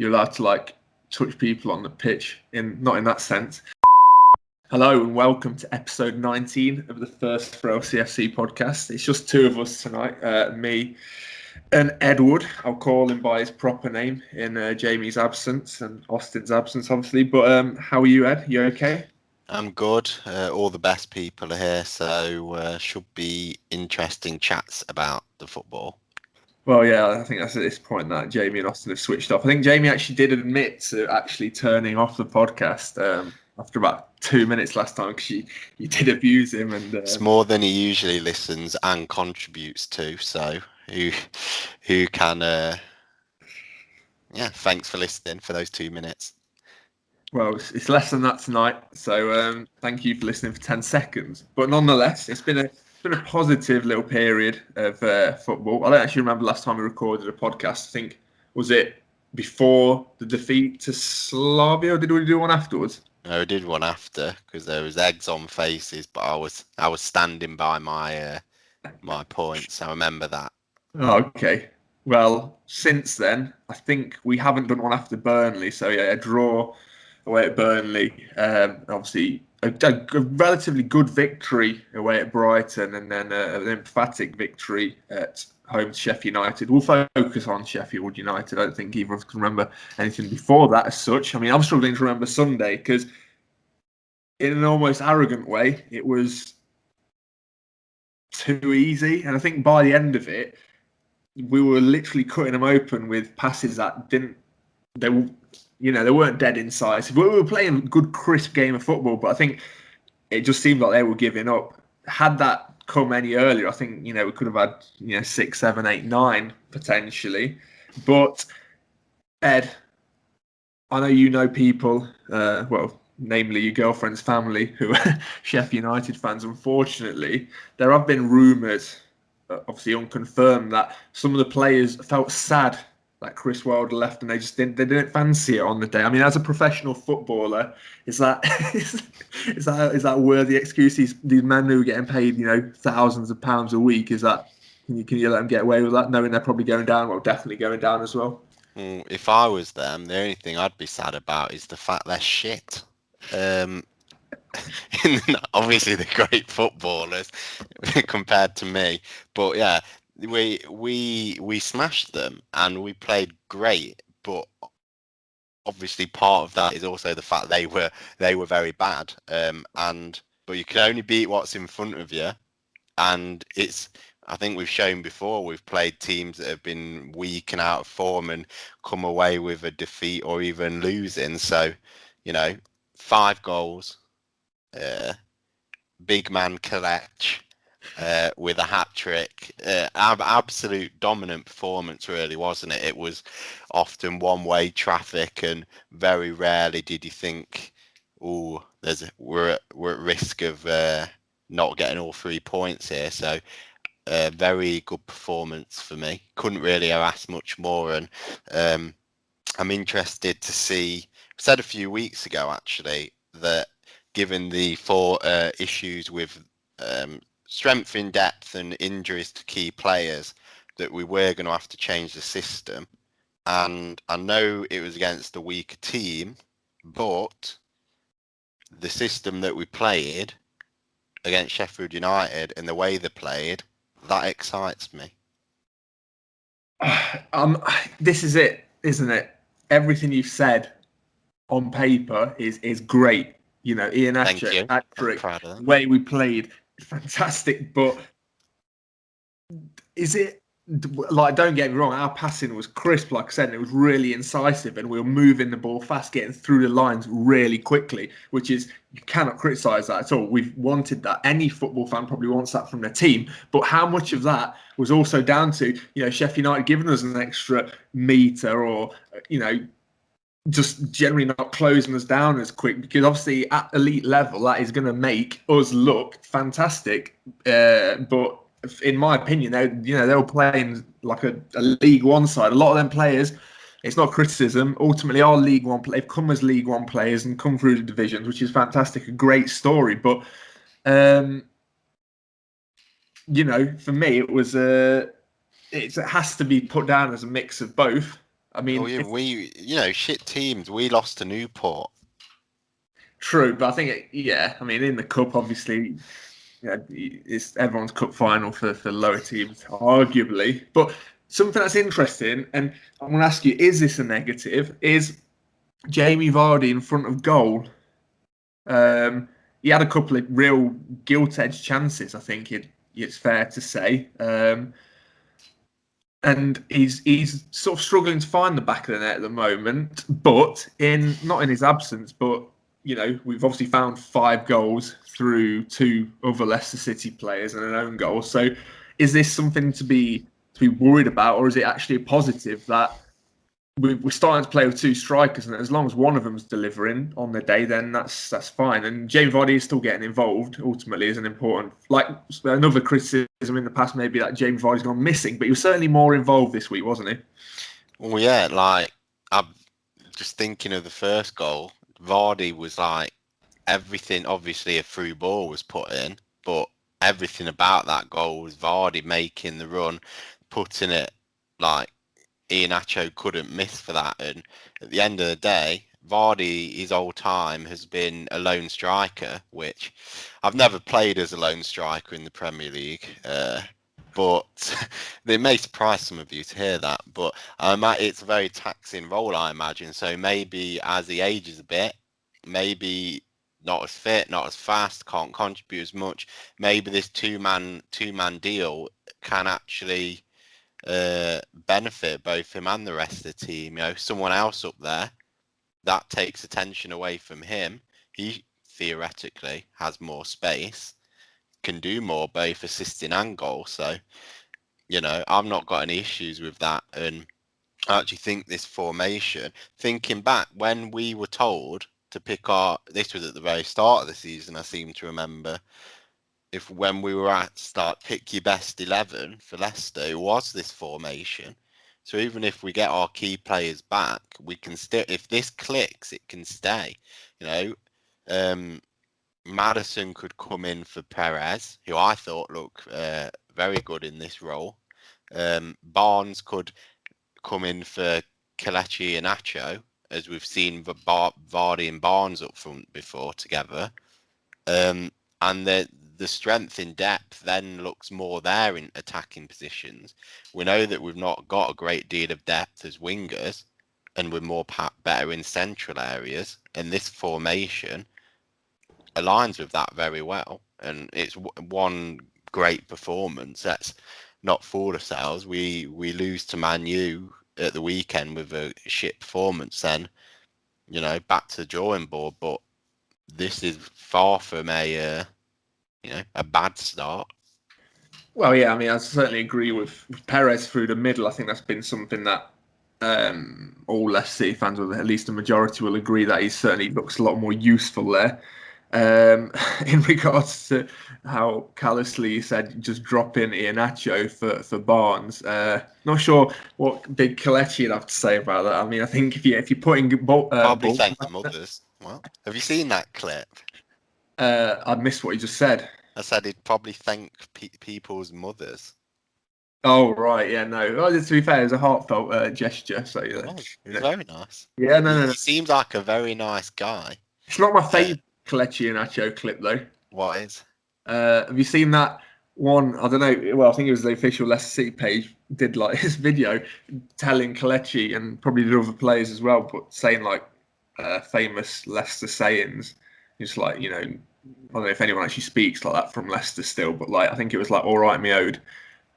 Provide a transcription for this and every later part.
you're allowed to like touch people on the pitch, not in that sense. Hello and welcome to episode 19 of the First4LCFC Podcast. It's just two of us tonight, me and Edward. I'll call him by his proper name in Jamie's absence and Austin's absence, obviously. But how are you, Ed? You okay? I'm good. All the best people are here, so should be interesting chats about the football. Well, yeah, I think that's at this point that Jamie and Austin have switched off. I think Jamie actually did admit to actually turning off the podcast after about 2 minutes last time because you did abuse him. And it's more than he usually listens and contributes to, so who can... thanks for listening for those 2 minutes. Well, it's less than that tonight, so thank you for listening for 10 seconds. But nonetheless, it's been a positive little period of football. I don't actually remember last time we recorded a podcast. I think, was it before the defeat to Slavia, or did we do one afterwards? No, we did one after because there was eggs on faces, but I was standing by my my points. I remember that. Oh, okay. Well, since then, I think we haven't done one after Burnley. So yeah, a draw away at Burnley. Obviously, a relatively good victory away at Brighton, and then an emphatic victory at home to Sheff Utd. We'll focus on Sheffield United. I don't think either of us can remember anything before that as such. I mean, I'm struggling to remember Sunday because in an almost arrogant way, it was too easy. And I think by the end of it, we were literally cutting them open with passes that they weren't dead inside. We were playing a good, crisp game of football, but I think it just seemed like they were giving up. Had that come any earlier, I think, we could have had, 6, 7, 8, 9 potentially. But Ed, I know you know people, namely your girlfriend's family, who are Sheff United fans. Unfortunately, there have been rumours, obviously unconfirmed, that some of the players felt sad that Chris Wilder left and they didn't fancy it on the day. I mean, as a professional footballer, is that worthy excuse? These men who are getting paid, thousands of pounds a week, is that can you let them get away with that, knowing they're probably going down? Well, definitely going down as well. If I was them, the only thing I'd be sad about is the fact they're shit. Obviously they're great footballers compared to me, but yeah, we smashed them and we played great, but obviously part of that is also the fact they were very bad, but you can only beat what's in front of you, and I think we've shown before, we've played teams that have been weak and out of form and come away with a defeat or even losing. So 5 goals, big man Kelechi with a hat-trick, absolute dominant performance, really, wasn't it? It was often one-way traffic, and very rarely did you think, we're at risk of not getting all 3 points here. So very good performance for me. Couldn't really ask much more, and I'm interested to see. I said a few weeks ago actually that given the 4 issues with strength in depth and injuries to key players, that we were going to have to change the system. And I know it was against a weaker team, but the system that we played against Sheffield United and the way they played, that excites me. This is it, isn't it? Everything you've said on paper is great. Ian Asher, Patrick, the way we played, fantastic. But is it, like, don't get me wrong, our passing was crisp, like I said, and it was really incisive, and we were moving the ball fast, getting through the lines really quickly, which is, you cannot criticise that at all. We've wanted that. Any football fan probably wants that from their team. But how much of that was also down to, Sheff United giving us an extra metre, or, just generally not closing us down as quick? Because obviously at elite level, that is going to make us look fantastic. But in my opinion, they were playing like a League One side. A lot of them players, it's not criticism, ultimately are League One. They've come as League One players and come through the divisions, which is fantastic, a great story. But for me, it has to be put down as a mix of both. I mean, shit teams. We lost to Newport. true, but I think, I mean, in the cup, obviously, it's everyone's cup final for lower teams, arguably. But something that's interesting, and I'm going to ask you, is this a negative? Is Jamie Vardy in front of goal? He had a couple of real gilt-edged chances, I think it's fair to say. And he's sort of struggling to find the back of the net at the moment, but not in his absence, but we've obviously found 5 goals through 2 other Leicester City players and an own goal. So is this something to be worried about, or is it actually a positive that we're starting to play with 2 strikers, and as long as one of them's delivering on the day, then that's fine. And James Vardy is still getting involved. Ultimately, is an important, like another criticism in the past, maybe that James Vardy's gone missing, but he was certainly more involved this week, wasn't he? Well, yeah, like I'm just thinking of the first goal. Vardy was like everything. Obviously, a through ball was put in, but everything about that goal was Vardy making the run, putting it like. Iheanacho couldn't miss for that, and at the end of the day, Vardy, his whole time, has been a lone striker, which I've never played as a lone striker in the Premier League, but it may surprise some of you to hear that, but it's a very taxing role, I imagine, so maybe as he ages a bit, maybe not as fit, not as fast, can't contribute as much, maybe this two-man deal can actually benefit both him and the rest of the team. Someone else up there that takes attention away from him. He theoretically has more space, can do more, both assisting and goal. So, I've not got any issues with that. And I actually think this formation, thinking back when we were told to pick this was at the very start of the season, I seem to remember, when we were at start pick your best 11 for Leicester, it was this formation. So even if we get our key players back, we can still, if this clicks, it can stay. Maddison could come in for Perez, who I thought looked very good in this role. Barnes could come in for Kelechi and Nacho, as we've seen Vardy and Barnes up front before together. And the strength in depth then looks more there in attacking positions. We know that we've not got a great deal of depth as wingers, and we're more better in central areas. And this formation aligns with that very well. And it's one great performance. Let's not fool ourselves. We lose to Man U at the weekend with a shit performance. Then, back to the drawing board. But this is far from a bad start. Well, yeah, I mean, I certainly agree with Perez through the middle. I think that's been something that all Leicester City fans, or at least the majority, will agree that he certainly looks a lot more useful there. In regards to how callously you said just drop in Iheanacho for Barnes, not sure what Big Kelechi would have to say about that. I mean, I think if you're putting probably thank the mothers. Well, have you seen that clip? I missed what you just said. I said he'd probably thank people's mothers. Oh right, yeah, no. Well, to be fair, it was a heartfelt gesture. So it's very nice. Yeah, no. He seems like a very nice guy. It's not my favourite Kelechi Iheanacho clip though. What is? Have you seen that one? I don't know. Well, I think it was the official Leicester City page did like this video telling Kelechi and probably the other players as well, but saying like famous Leicester sayings. It's like, I don't know if anyone actually speaks like that from Leicester still, but like I think it was like "All right, me ode,"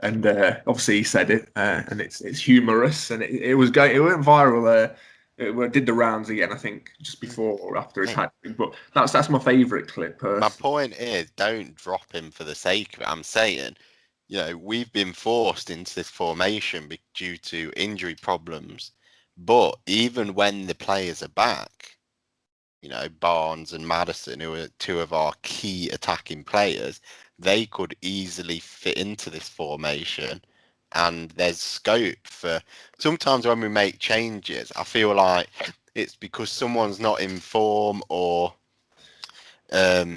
and obviously he said it, and it's humorous, and it went viral. It did the rounds again, I think, just before or after his hat trick. But that's my favourite clip. My point is, don't drop him for the sake of it. I'm saying, we've been forced into this formation due to injury problems. But even when the players are back, Barnes and Maddison, who are 2 of our key attacking players, they could easily fit into this formation. And there's scope for, sometimes when we make changes, I feel like it's because someone's not in form, or they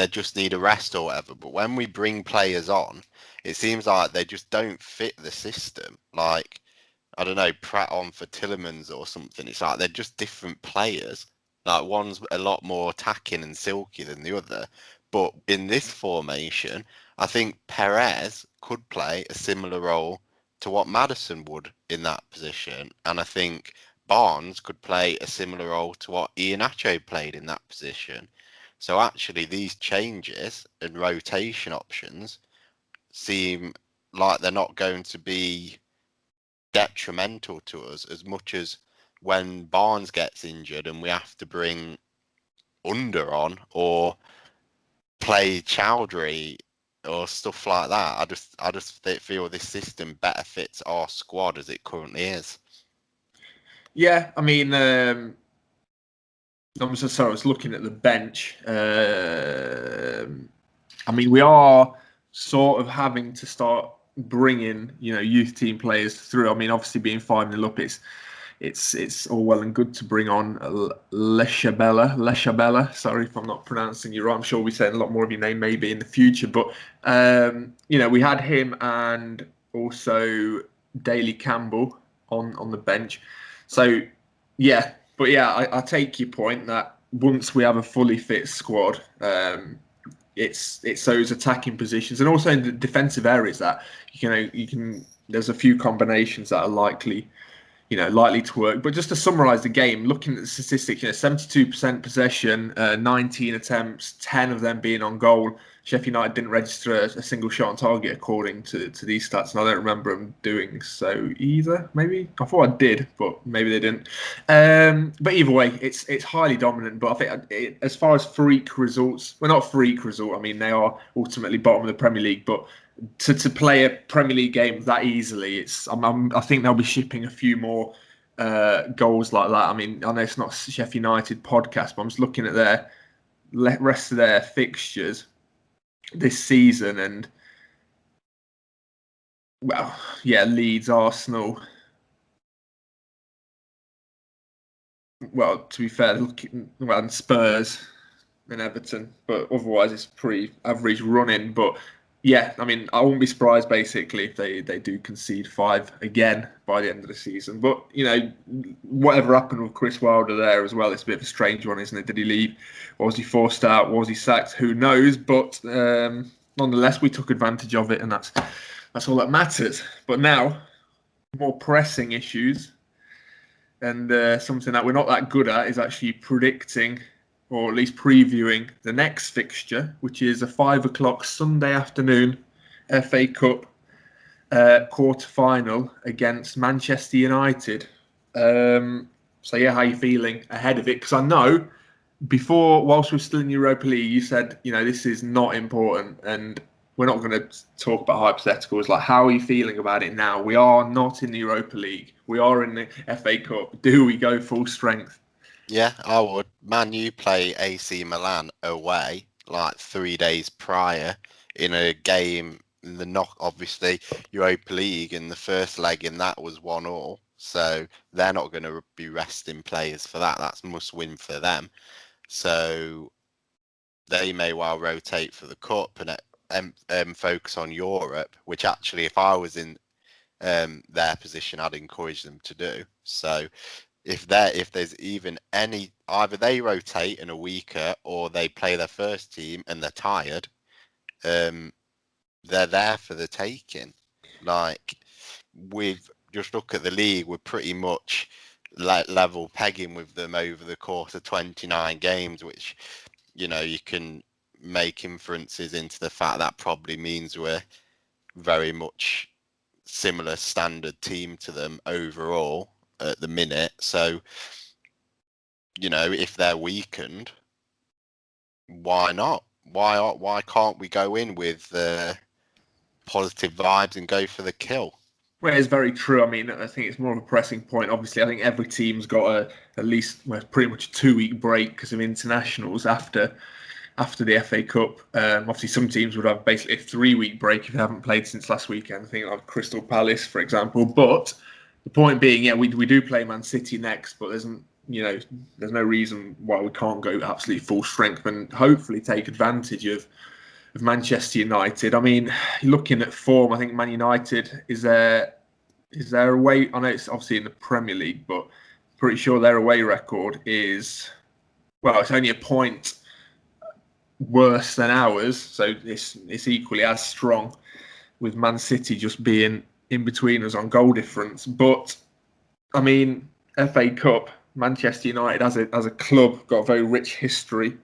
just need a rest or whatever. But when we bring players on, it seems like they just don't fit the system. Like, I don't know, Pratt on for Tillemans or something. It's like they're just different players. Like one's a lot more attacking and silky than the other. But in this formation, I think Perez could play a similar role to what Maddison would in that position. And I think Barnes could play a similar role to what Iheanacho played in that position. So actually these changes and rotation options seem like they're not going to be detrimental to us as much as when Barnes gets injured and we have to bring Under on or play Chowdhury or stuff like that. I just feel this system better fits our squad as it currently is. Yeah, I mean, I'm so sorry. I was looking at the bench. I mean, we are sort of having to start bringing, youth team players through. I mean, obviously being 5-0 up, it's all well and good to bring on Leshabella. Sorry if I'm not pronouncing you right. I'm sure we'll be saying a lot more of your name maybe in the future. But, we had him and also Daley Campbell on the bench. So, yeah. But, yeah, I take your point that once we have a fully fit squad, it's those attacking positions and also in the defensive areas that, you can there's a few combinations that are likely to work. But just to summarise the game, looking at the statistics, 72% possession, 19 attempts, 10 of them being on goal. Sheff United didn't register a single shot on target according to these stats, and I don't remember them doing so either. Maybe I thought I did, but maybe they didn't. But either way, it's highly dominant. But I think as far as freak results, well, not freak result. I mean, they are ultimately bottom of the Premier League, but to play a Premier League game that easily, I think they'll be shipping a few more goals like that. I mean, I know it's not Sheff United podcast, but I'm just looking at their rest of their fixtures this season, and well, yeah, Leeds, Arsenal. Well, to be fair, and Spurs and Everton, but otherwise it's pretty average running. But yeah, I mean, I wouldn't be surprised basically if they do concede 5 again by the end of the season. But, whatever happened with Chris Wilder there as well, it's a bit of a strange one, isn't it? Did he leave? Was he forced out? Was he sacked? Who knows? But nonetheless, we took advantage of it, and that's all that matters. But now, more pressing issues, and something that we're not that good at is actually predicting, or at least previewing, the next fixture, which is a 5:00 Sunday afternoon FA Cup quarter-final against Manchester United. So yeah, how are you feeling ahead of it? Because I know whilst we're still in Europa League, you said, this is not important, and we're not going to talk about hypotheticals. Like, how are you feeling about it now? We are not in the Europa League. We are in the FA Cup. Do we go full strength? Yeah, I would. Man U play AC Milan away like 3 days prior in a game in the obviously Europa League, and the first leg in that was 1-1. So they're not going to be resting players for that. That's must win for them. So they may well rotate for the cup and focus on Europe, which actually, if I was in their position, I'd encourage them to do. So if there's even any, either they rotate in a weaker or they play their first team and they're tired, they're there for the taking. Like, we've just look at the league, we're pretty much level pegging with them over the course of 29 games, which, you can make inferences into the fact that probably means we're very much similar standard team to them overall at the minute. So, if they're weakened, why not? Why can't we go in with positive vibes and go for the kill? Well, it's very true. I mean, I think it's more of a pressing point. Obviously, I think every team's got at least pretty much a 2-week break because of internationals after the FA Cup. Obviously, some teams would have basically a 3-week break if they haven't played since last weekend. I think like Crystal Palace, for example. But the point being, yeah, we do play Man City next, but there's no reason why we can't go absolutely full strength and hopefully take advantage of Manchester United. I mean, looking at form, I think Man United is Is their away? I know it's obviously in the Premier League, but pretty sure their away record is, well, it's only a point worse than ours, so it's equally as strong, with Man City just being in between us on goal difference. But I mean, FA Cup, Manchester United as a club got a very rich history.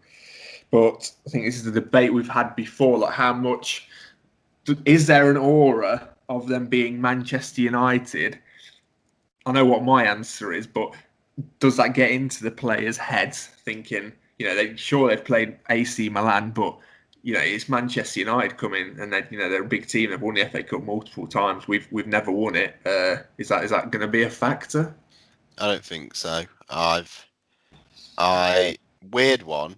But I think this is the debate we've had before, like how much is there an aura of them being Manchester United? I know what my answer is, but does that get into the players' heads thinking, they've played AC Milan, but it's Manchester United coming, and they're a big team. They've won the FA Cup multiple times. We've never won it. Is that going to be a factor? I don't think so. I weird one.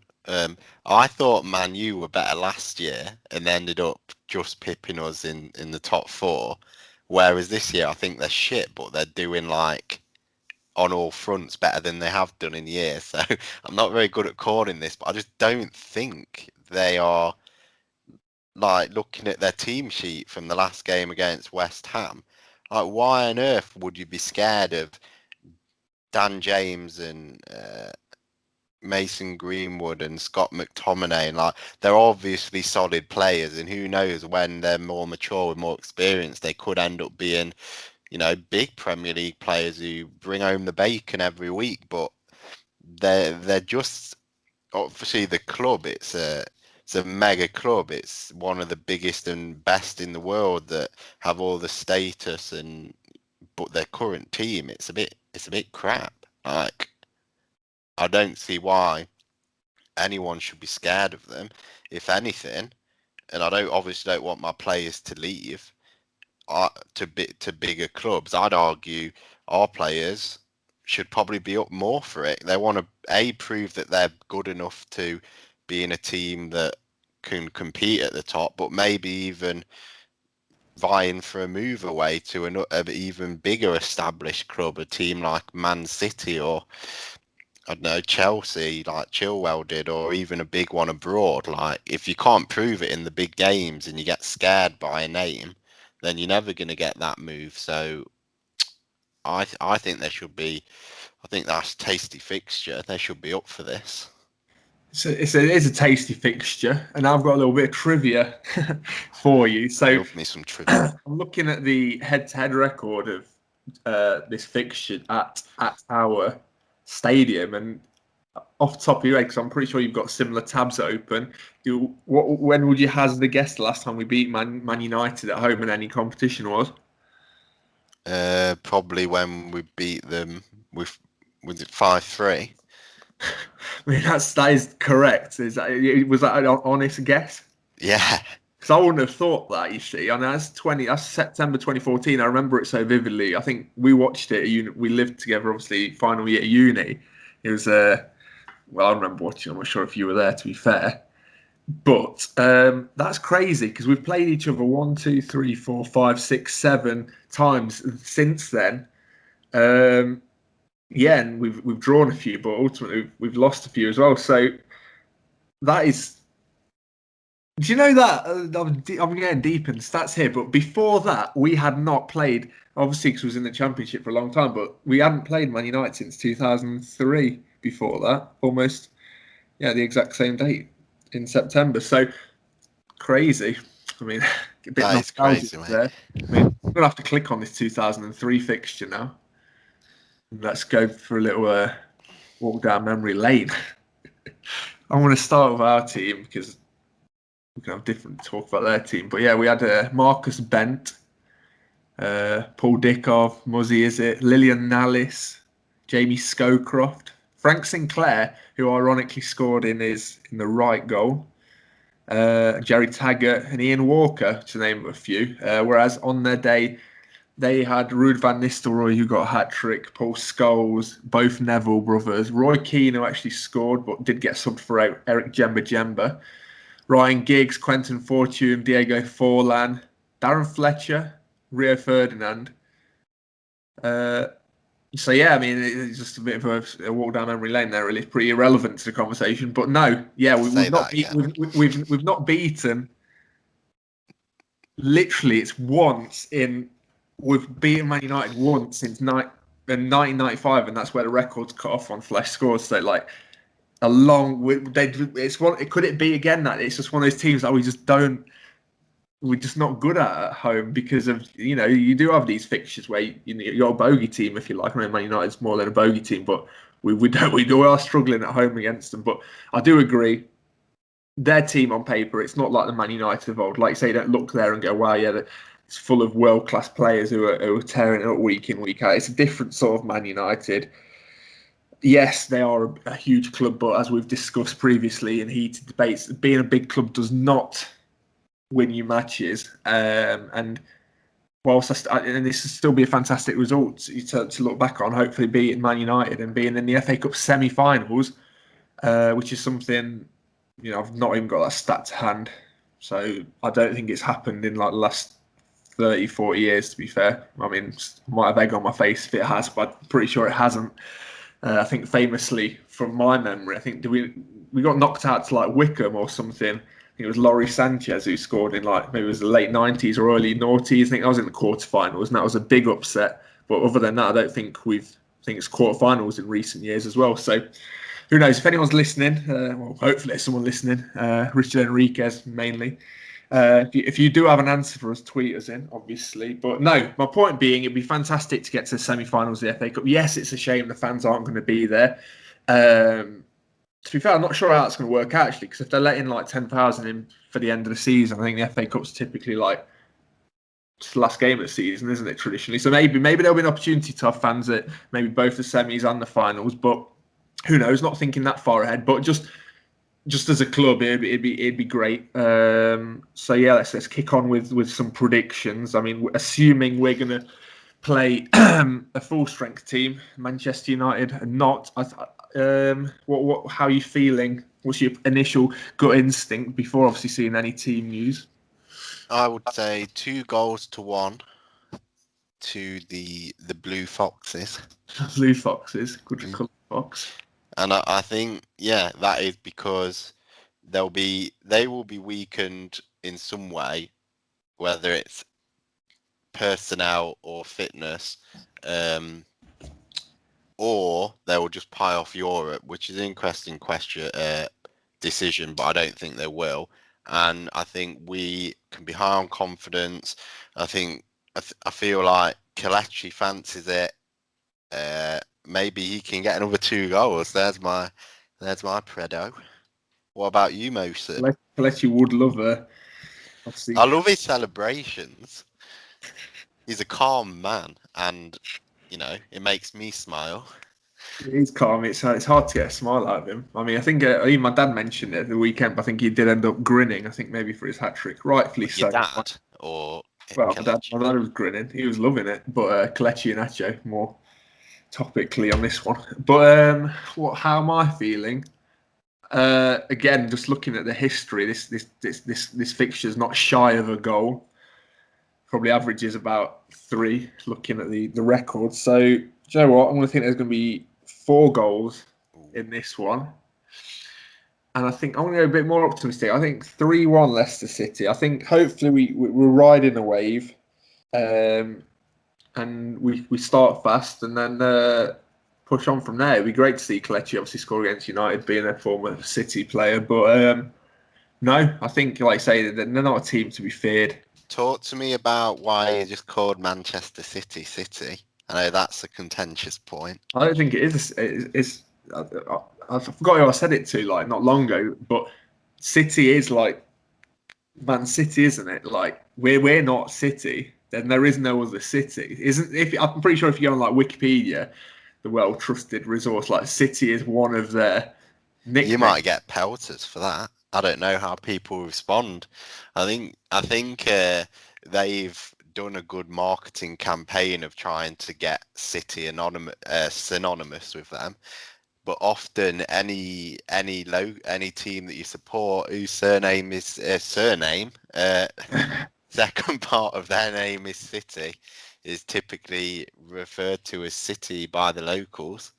I thought Man U were better last year and ended up just pipping us in the top four. Whereas this year, I think they're shit, but they're doing like on all fronts better than they have done in years. So I'm not very good at calling this, but I just don't think they are, like, looking at their team sheet from the last game against West Ham. Like, why on earth would you be scared of Dan James and Mason Greenwood and Scott McTominay? And like, they're obviously solid players, and who knows, when they're more mature with more experience, they could end up being, big Premier League players who bring home the bacon every week. But they're just, obviously, the club. It's a mega club. It's one of the biggest and best in the world that have all the status, but their current team, it's a bit crap. Like, I don't see why anyone should be scared of them, if anything. And I obviously don't want my players to leave to bigger clubs. I'd argue our players should probably be up more for it. They want to prove that they're good enough to be in a team that can compete at the top, but maybe even vying for a move away to an even bigger established club, a team like Man City or, I don't know, Chelsea, like Chilwell did, or even a big one abroad. Like, if you can't prove it in the big games and you get scared by a name, then you're never going to get that move. So I think there should be, I think that's a tasty fixture. They should be up for this. So it is a tasty fixture, and I've got a little bit of trivia for you. So love me some trivia. I'm looking at the head-to-head record of this fixture at our stadium, and off the top of your head, because I'm pretty sure you've got similar tabs open. When would you hazard a guess the last time we beat Man United at home in any competition was? Probably when we beat them with it 5-3. I mean, that is correct. Was that an honest guess? Yeah. Because I wouldn't have thought that, you see. I know that's September 2014. I remember it so vividly. I think we watched it. We lived together, obviously, final year at uni. It was, well, I remember watching. I'm not sure if you were there, to be fair. But that's crazy, because we've played each other 1, 2, 3, 4, 5, 6, 7 times since then. Yeah, and we've drawn a few, but ultimately we've lost a few as well. So that is. Do you know that I'm getting deep in stats here? But before that, we had not played. Obviously, because we was in the Championship for a long time, but we hadn't played Man United since 2003. Before that, almost, yeah, the exact same date in September. So crazy. I mean, a bit that is crazy, there. I mean, I'm gonna have to click on this 2003 fixture now. Let's go for a little walk down memory lane. I want to start with our team because we can have different talk about their team. But yeah, we had Marcus Bent, Paul Dickov, Muzzy Lillian Nallis, Jamie Scowcroft, Frank Sinclair, who ironically scored in the right goal, Jerry Taggart and Ian Walker, to name a few. Whereas on their day, they had Ruud van Nistelrooy, who got a hat-trick, Paul Scholes, both Neville brothers, Roy Keane, who actually scored but did get subbed for Eric Jemba, Ryan Giggs, Quentin Fortune, Diego Forlan, Darren Fletcher, Rio Ferdinand. So yeah, I mean, it's just a bit of a walk down memory lane there. Really, it's pretty irrelevant to the conversation. But no, yeah, we've not beaten. Literally, it's once in we've beaten Man United once since 1995, and that's where the record's cut off on Flesh scores. So like a long, it's one. Could it be again that it's just one of those teams that we just don't. We're just not good at home because of you do have these fixtures where you're a bogey team if you like. I mean, Man United's more than a bogey team, but we are struggling at home against them. But I do agree. Their team on paper, it's not like the Man United of old. Like you say, you don't look there and go, wow, yeah, it's full of world-class players who are tearing it up week in, week out. It's a different sort of Man United. Yes, they are a huge club, but as we've discussed previously in heated debates, being a big club does not win you matches. And whilst and this will still be a fantastic result to look back on, hopefully beating Man United and being in the FA Cup semi-finals, which is something... I've not even got that stat to hand. So I don't think it's happened in like the last 30, 40 years, to be fair. I mean, I might have egg on my face if it has, but I'm pretty sure it hasn't. I think famously, from my memory, I think we got knocked out to like Wickham or something. I think it was Laurie Sanchez who scored in like maybe it was the late 90s or early noughties. I think I was in the quarterfinals, and that was a big upset. But other than that, I don't think it's quarterfinals in recent years as well. So who knows? If anyone's listening, well, hopefully there's someone listening, Richard Enriquez mainly. If you do have an answer for us, tweet us in, obviously. But no, my point being, it'd be fantastic to get to the semi-finals of the FA Cup. Yes, it's a shame the fans aren't going to be there. To be fair, I'm not sure how that's going to work actually, because if they're letting like 10,000 in for the end of the season, I think the FA Cup's typically like it's the last game of the season, isn't it, traditionally? So maybe there'll be an opportunity to have fans at maybe both the semis and the finals, but who knows? Not thinking that far ahead, but just as a club, it'd be great. So yeah, let's kick on with some predictions. I mean, assuming we're gonna play a full strength team, Manchester United, and not. How are you feeling? What's your initial gut instinct before obviously seeing any team news? I would say 2-1 to the Blue Foxes. Blue Foxes, good colour fox. And I think, yeah, that is because they will be weakened in some way, whether it's personnel or fitness, or they will just pie off Europe, which is an interesting decision, but I don't think they will. And I think we can be high on confidence. I think I feel like Kelechi fancies it. Maybe he can get another 2 goals. There's my Predo. What about you, Mosen? Kelechi would love I love his celebrations. He's a calm man, and it makes me smile. He's calm. It's hard to get a smile out of him. I mean, I think even my dad mentioned it the weekend. But I think he did end up grinning. I think maybe for his hat trick, rightfully so. Your dad or my dad was grinning. He was loving it. But Kelechi and Acho more topically on this one. But how am I feeling? Again, just looking at the history, this fixture's not shy of a goal. Probably averages about 3. Looking at the record, so do you know what? I'm going to think there's going to be 4 goals in this one, and I think I'm going to go a bit more optimistic. I think 3-1 Leicester City. I think hopefully we're riding the wave, and we start fast and then push on from there. It'd be great to see Kelechi obviously score against United, being a former City player. But no, I think, like I say, they're not a team to be feared. Talk to me about why you just called Manchester City City. I know that's a contentious point. I don't think it is. I forgot who I said it to like not long ago, but City is like Man City, isn't it? Like we're not City, then there is no other city. I'm pretty sure if you go on like Wikipedia, the well-trusted resource, like City is one of their nicknames. You might get pelters for that. I don't know how people respond. I think they've done a good marketing campaign of trying to get City synonymous with them. But often any team that you support whose surname is second part of their name is City is typically referred to as City by the locals.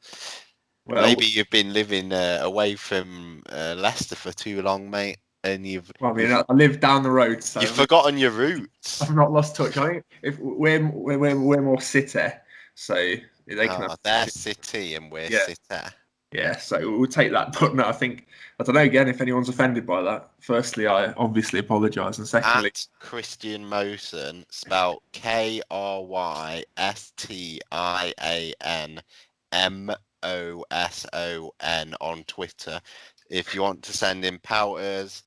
Well, maybe you've been living away from Leicester for too long, mate. and Well, I mean, I live down the road, so you've forgotten your roots. I've not lost touch. I think if we're more City, so they can have. They're City and we're Yeah. City. Yeah, so we'll take that. But no, I don't know again if anyone's offended by that. Firstly, I obviously apologise, and secondly, At Christian Moson, spelled KRYSTIANMOSON on Twitter. If you want to send in pouters,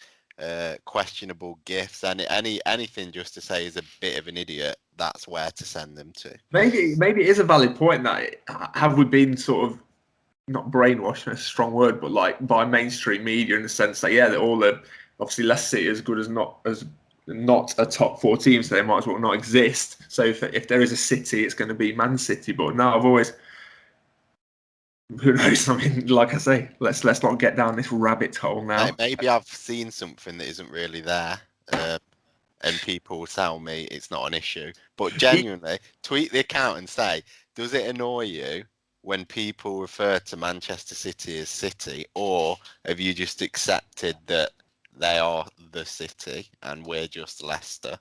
questionable gifts, anything just to say he's a bit of an idiot, that's where to send them to. maybe it is a valid point that have we been sort of not brainwashed, that's a strong word, but like by mainstream media in the sense that they're all the obviously Leicester City as good as not a top 4 team, so they might as well not exist. So if there is a City, it's going to be Man City. But no, I've always, who knows? I mean, like I say, let's not get down this rabbit hole now. Maybe I've seen something that isn't really there, and people will tell me it's not an issue. But genuinely, tweet the account and say, does it annoy you when people refer to Manchester City as City, or have you just accepted that they are the City and we're just Leicester?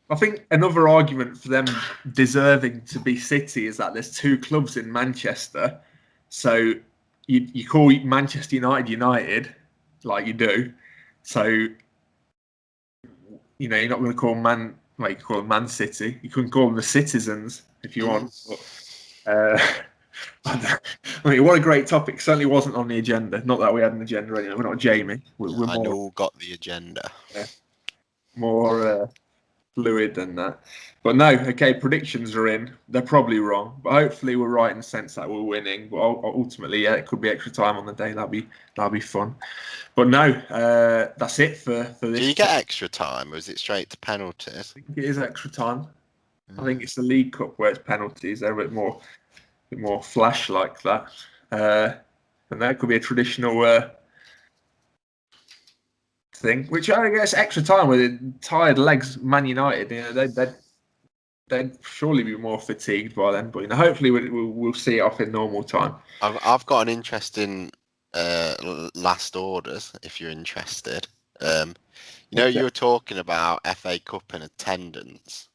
I think another argument for them deserving to be City is that there's 2 clubs in Manchester. So you call Manchester United like you do. So, you're not going to call Man City. You can call them the Citizens if you want. But, I mean, what a great topic. Certainly wasn't on the agenda. Not that we had an agenda anyway. We're not Jamie. We're more, I know got the agenda. More fluid than that. But no, okay, predictions are in. They're probably wrong, but hopefully we're right in the sense that we're winning. But ultimately, it could be extra time on the day. That'll be fun. But no, that's it for this. Do you get extra time, or is it straight to penalties? I think it is extra time. I think it's the League Cup where it's penalties. They're a bit more flash like that, and that could be a traditional thing. Which I guess extra time with tired legs, Man United. They'd surely be more fatigued by then. But hopefully we'll see it off in normal time. I've got an interesting last orders if you're interested. You were talking about FA Cup and attendance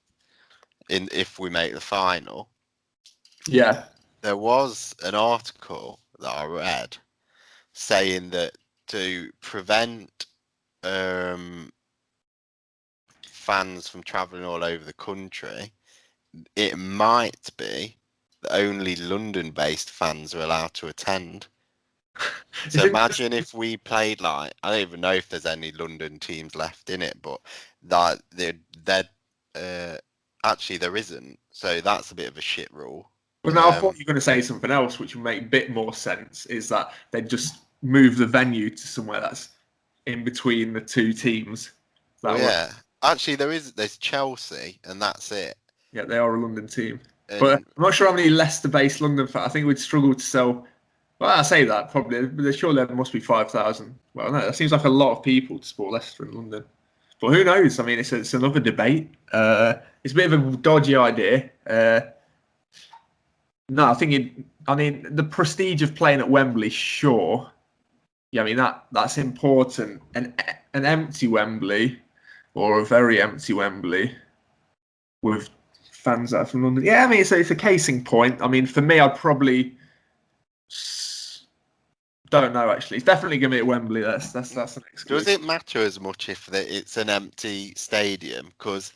if we make the final. Yeah. There was an article that I read saying that to prevent fans from travelling all over the country, it might be that only London-based fans are allowed to attend. So imagine if we played like, I don't even know if there's any London teams left in it, but that actually there isn't. So that's a bit of a shit rule. Well, now I thought you were going to say something else, which would make a bit more sense. Is that they'd just move the venue to somewhere that's in between the 2 teams? Actually there's Chelsea, and that's it. Yeah, they are a London team, but I'm not sure how many Leicester-based London fans. I think we'd struggle to sell. Well, I say that probably, but surely there must be 5,000. Well, no, that seems like a lot of people to support Leicester in London. But who knows? I mean, it's another debate. It's a bit of a dodgy idea. No, I think the prestige of playing at Wembley, sure. Yeah, I mean that's important. An empty Wembley, or a very empty Wembley, with fans that are from London. Yeah, I mean it's a case in point. I mean, for me, I'd probably don't know. Actually, it's definitely going to be at Wembley. That's the next. Does it matter as much if it's an empty stadium? Because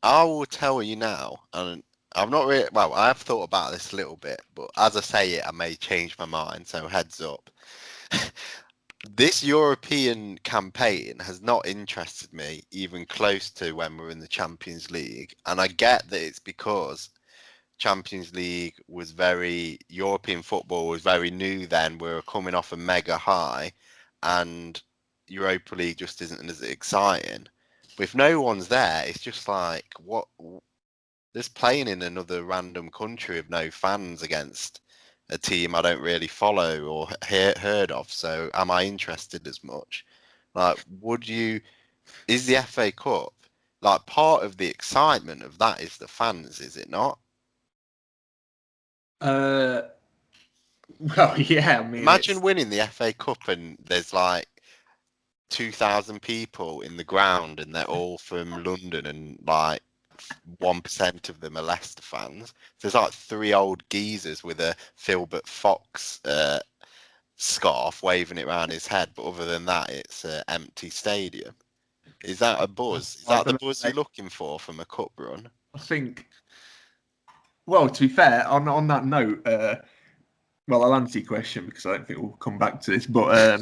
I will tell you now, and I'm not really, well, I have thought about this a little bit, but as I say it, I may change my mind, so heads up. This European campaign has not interested me even close to when we're in the Champions League, and I get that it's because Champions League European football was very new then, we were coming off a mega high, and Europa League just isn't as exciting. But if no one's there, it's just like, what? Just playing in another random country with no fans against a team I don't really follow or heard of. So am I interested as much? Like, is the FA Cup, like, part of the excitement of that is the fans, is it not? Well, yeah. I mean, imagine winning the FA Cup and there's like 2,000 people in the ground, and they're all from London, and like 1% of them are Leicester fans. There's like 3 old geezers with a Filbert Fox scarf waving it around his head, but other than that, it's an empty stadium. Is that a buzz? Is that the buzz you're looking for from a cup run? I think. Well, to be fair, on that note, well, I'll answer your question because I don't think we'll come back to this. But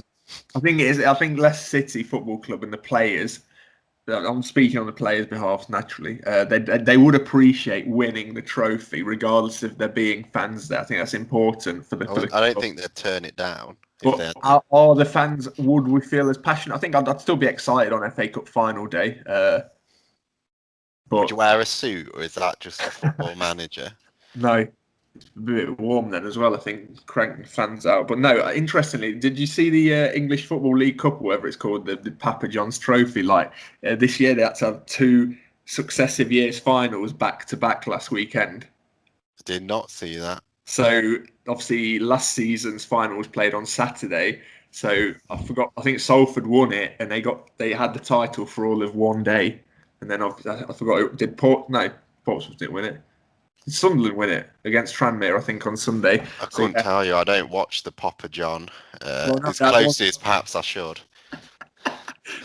I think it is. I think Leicester City Football Club and the players. I'm speaking on the players' behalf naturally. They would appreciate winning the trophy, regardless of there being fans there. I think that's important for the. I don't think they'd turn it down. But are the fans? Would we feel as passionate? I think I'd still be excited on FA Cup final day. But would you wear a suit, or is that just a Football Manager? No, it's a bit warm then as well. I think cranking fans out. But no, interestingly, did you see the English Football League Cup, or whatever it's called, the Papa John's Trophy? Like this year, they had to have 2 successive years finals back to back last weekend. I did not see that. So obviously, last season's final was played on Saturday. So I think Salford won it, and they had the title for all of one day. And then I forgot, did Portsmouth didn't win it. Did Sunderland win it against Tranmere, I think, on Sunday? I couldn't tell you. I don't watch the Papa John as closely as perhaps I should.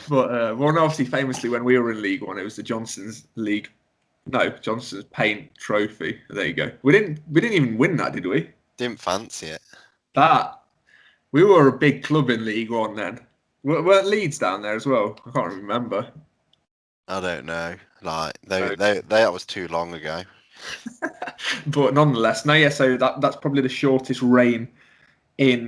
But no, obviously, famously, when we were in League One, it was the Johnson's Paint Trophy. There you go. We didn't even win that, did we? Didn't fancy it. We were a big club in League One then. Weren't Leeds down there as well? I can't remember. I don't know. Like that was too long ago. But nonetheless, so that's probably the shortest reign in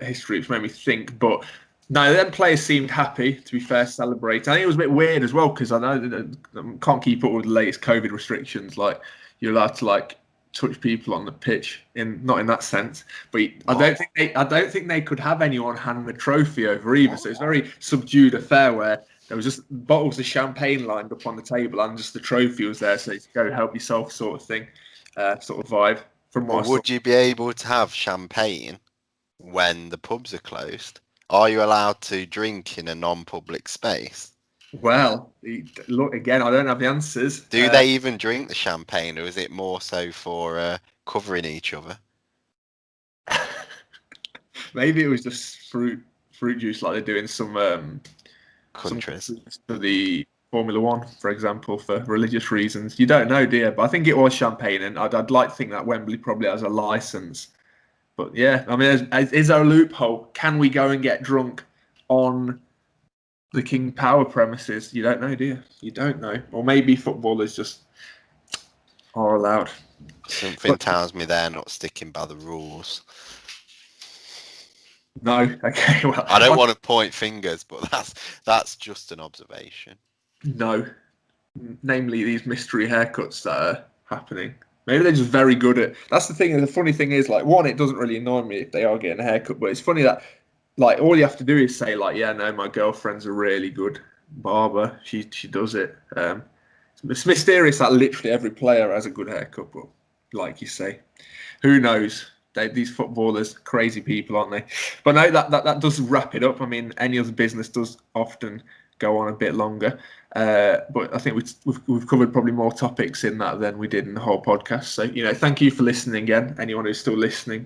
history, which made me think. But no, then players seemed happy, to be fair, celebrating. I think it was a bit weird as well, because I know that can't keep up with the latest COVID restrictions. Like, you're allowed to like touch people on the pitch, not in that sense. But I don't think they could have anyone hand the trophy over either. So it's a very subdued affair where there was just bottles of champagne lined up on the table, and just the trophy was there, so you go help yourself, sort of thing, sort of vibe. Would you be able to have champagne when the pubs are closed? Are you allowed to drink in a non-public space? Well, look, again, I don't have the answers. Do they even drink the champagne, or is it more so for covering each other? Maybe it was just fruit juice, like they do in some countries. For the Formula One, for example, for religious reasons. You don't know, dear, but I think it was champagne, and I'd like to think that Wembley probably has a license. But yeah, I mean, is there a loophole? Can we go and get drunk on the King Power premises? You don't know, do you? You don't know. Or maybe footballers just are allowed. Something tells me they're not sticking by the rules. No, okay. Well, I don't want to point fingers, but that's just an observation. No, namely these mystery haircuts that are happening. Maybe they're just very good at. That's the thing. And the funny thing is, like, one, it doesn't really annoy me if they are getting a haircut, but it's funny that, like, all you have to do is say, like, yeah, no, my girlfriend's a really good barber. She does it. It's mysterious that literally every player has a good haircut, but like you say, who knows? These footballers, crazy people, aren't they? But no, that does wrap it up. I mean, any other business does often go on a bit longer, but I think we've covered probably more topics in that than we did in the whole podcast. So, thank you for listening again. Anyone who's still listening,